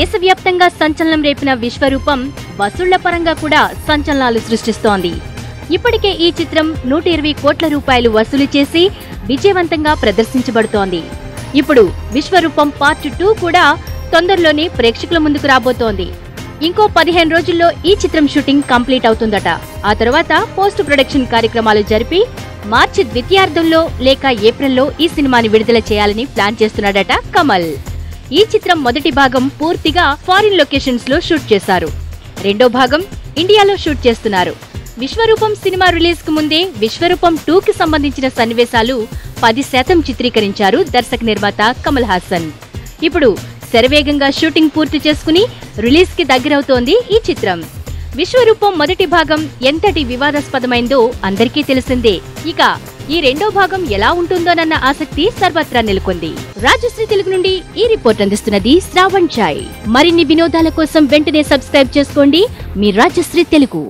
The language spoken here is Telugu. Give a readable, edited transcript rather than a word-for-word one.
దేశవ్యాప్తంగా సంచలనం రేపిన విశ్వరూపం వసూళ్ల పరంగా కూడా సంచలనాలు సృష్టిస్తోంది. ఇప్పటికే ఈ చిత్రం 120 కోట్ల రూపాయలు వసూలు చేసి విజయవంతంగా ప్రదర్శించబడుతోంది. ఇప్పుడు విశ్వరూపం పార్ట్ 2 కూడా తొందరలోనే ప్రేక్షకుల ముందుకు రాబోతోంది. ఇంకో 15 రోజుల్లో ఈ చిత్రం షూటింగ్ కంప్లీట్ అవుతుందట. ఆ తర్వాత పోస్ట్ ప్రొడక్షన్ కార్యక్రమాలు జరిపి మార్చి ద్వితీయార్ధంలో లేక ఏప్రిల్లో ఈ సినిమాని విడుదల చేయాలని ప్లాన్ చేస్తున్నాడట కమల్. ఈ చిత్రం మొదటి భాగం పూర్తిగా ఫారిన్ లొకేషన్స్ లో షూట్ చేశారు. రెండో భాగం ఇండియాలో షూట్ చేస్తున్నారు. విశ్వరూపం సినిమా రిలీజ్ కు ముందే విశ్వరూపం 2 కి సంబంధించిన సన్నివేశాలు 10% చిత్రీకరించారు దర్శక నిర్మాత కమల్ హాసన్. ఇప్పుడు శరవేగంగా షూటింగ్ పూర్తి చేసుకుని రిలీజ్ కి దగ్గరవుతోంది ఈ చిత్రం. విశ్వరూపం మొదటి భాగం ఎంతటి వివాదాస్పదమైందో అందరికీ తెలిసిందే. ఇక ఈ రెండో భాగం ఎలా ఉంటుందోనన్న ఆసక్తి సర్వత్రా నెలకొంది. రాజశ్రీ తెలుగు నుండి ఈ రిపోర్ట్ అందిస్తున్నది శ్రావణ్ చాయ్. మరిన్ని వినోదాల కోసం వెంటనే సబ్స్క్రైబ్ చేసుకోండి మీ రాజశ్రీ తెలుగు.